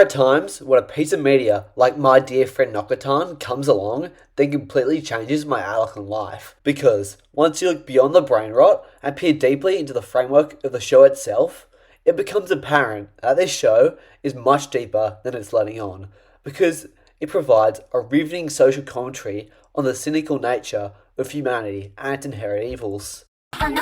are times when a piece of media like My Dear Friend Nokotan comes along that completely changes my outlook on life. Because once you look beyond the brain rot and peer deeply into the framework of the show itself, it becomes apparent that this show is much deeper than it's letting on. Because it provides a riveting social commentary on the cynical nature of humanity and its inherent evils. And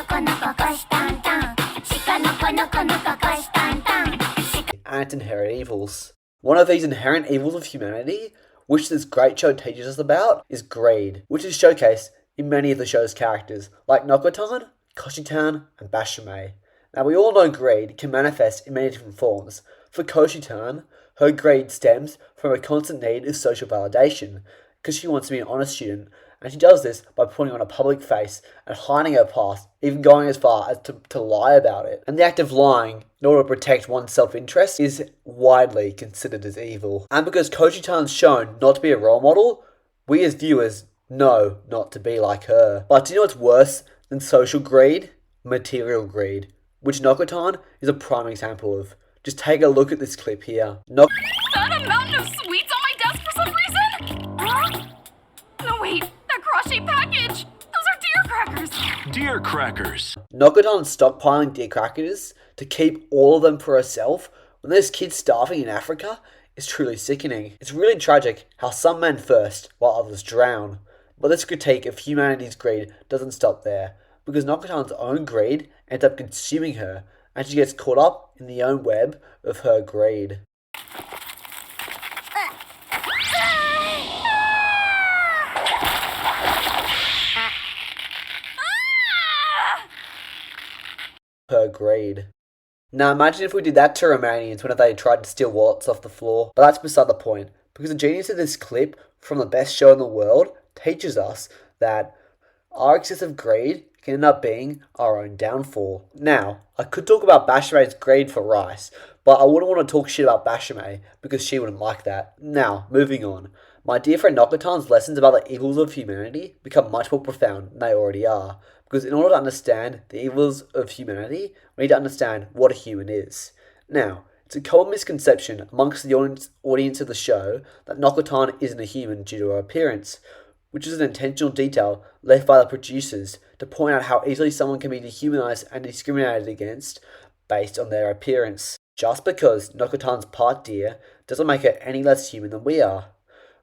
its inherent evils. One of these inherent evils of humanity, which this great show teaches us about, is greed, which is showcased in many of the show's characters, like Nokotan, Koshitan, and Bashame. Now we all know greed can manifest in many different forms. For Koshitan, her greed stems from a constant need of social validation, because she wants to be an honest student, and she does this by putting on a public face and hiding her past, even going as far as to lie about it. And the act of lying in order to protect one's self-interest is widely considered as evil. And because Koshitan's shown not to be a role model, we as viewers know not to be like her. But do you know what's worse than social greed? Material greed, which Nokotan is a prime example of. Just take a look at this clip here. Is that a mountain of sweets on my desk for some reason? Huh? No wait, that cross-shaped package! Those are deer crackers! Deer crackers. Nokotan's stockpiling deer crackers to keep all of them for herself when there's kids starving in Africa is truly sickening. It's really tragic how some men thirst while others drown. But this critique of humanity's greed doesn't stop there, because Nokotan's own greed ends up consuming her, and she gets caught up in the own web of her greed. Her greed. Now imagine if we did that to Romanians whenever they tried to steal wallets off the floor. But that's beside the point, because the genius of this clip from the best show in the world teaches us that our excessive greed can end up being our own downfall. Now, I could talk about Bashame's greed for rice, but I wouldn't want to talk shit about Bashame because she wouldn't like that. Now, moving on. My dear friend Nokotan's lessons about the evils of humanity become much more profound than they already are, because in order to understand the evils of humanity, we need to understand what a human is. Now, it's a common misconception amongst the audience of the show that Nokotan isn't a human due to her appearance, which is an intentional detail left by the producers to point out how easily someone can be dehumanized and discriminated against based on their appearance. Just because Nokotan's part deer doesn't make her any less human than we are.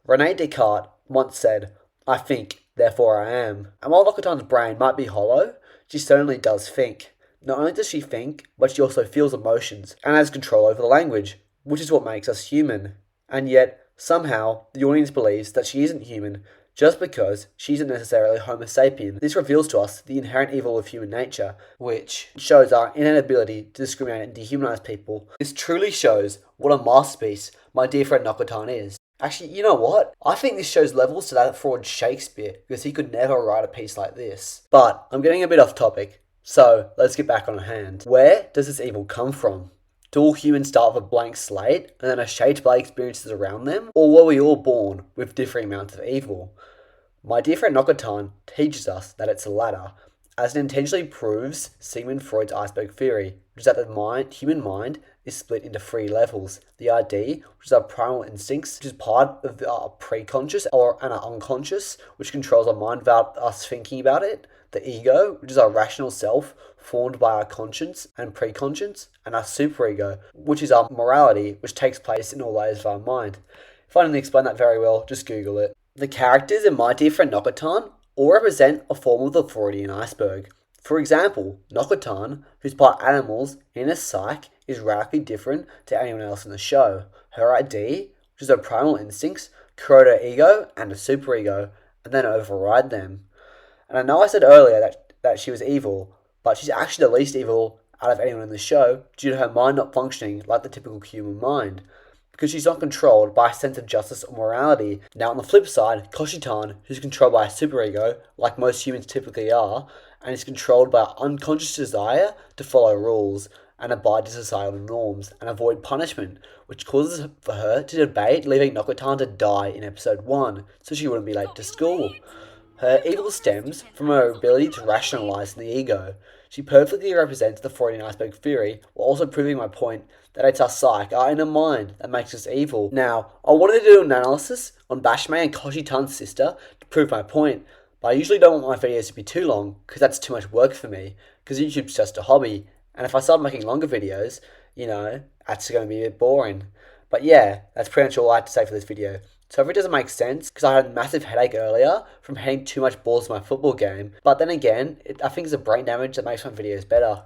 Rene Descartes once said, "I think, therefore I am." And while Nokotan's brain might be hollow, she certainly does think. Not only does she think, but she also feels emotions and has control over the language, which is what makes us human. And yet, somehow, the audience believes that she isn't human just because she isn't necessarily Homo sapien. This reveals to us the inherent evil of human nature, which shows our inability to discriminate and dehumanize people. This truly shows what a masterpiece My Dear Friend Nokotan is. Actually, you know what? I think this shows levels to that fraud Shakespeare, because he could never write a piece like this. But I'm getting a bit off topic, so let's get back on hand. Where does this evil come from? Do all humans start with a blank slate and then are shaped by experiences around them? Or were we all born with differing amounts of evil? My Dear Friend Nokotan teaches us that it's the latter, as it intentionally proves Sigmund Freud's iceberg theory, which is that the human mind is split into 3 levels. The ID, which is our primal instincts, which is part of our preconscious and our unconscious, which controls our mind without us thinking about it. The ego, which is our rational self, formed by our conscience and preconscience, and our superego, which is our morality, which takes place in all layers of our mind. If I didn't explain that very well, just Google it. The characters in My Dear Friend Nokotan all represent a form of the Freudian iceberg. For example, Nokotan, who's part animals in her psyche, is radically different to anyone else in the show. Her ID, which is her primal instincts, corrode her ego and her superego, and then override them. And I know I said earlier that she was evil, but she's actually the least evil out of anyone in the show due to her mind not functioning like the typical human mind, because she's not controlled by a sense of justice or morality. Now on the flip side, Koshitan, who's controlled by a superego, like most humans typically are, and is controlled by an unconscious desire to follow rules and abide to societal norms and avoid punishment, which causes for her to debate leaving Nokotan to die in episode 1 so she wouldn't be late to school. Her evil stems from her ability to rationalize in the ego. She perfectly represents the Freudian iceberg theory, while also proving my point that it's our psyche, our inner mind, that makes us evil. Now, I wanted to do an analysis on Bashame and Koshi-tan's sister to prove my point, but I usually don't want my videos to be too long because that's too much work for me, because YouTube's just a hobby, and if I start making longer videos, that's going to be a bit boring. But yeah, that's pretty much all I had to say for this video. So if it doesn't make sense, because I had a massive headache earlier from hitting too much balls in my football game, but then again, I think it's a brain damage that makes my videos better.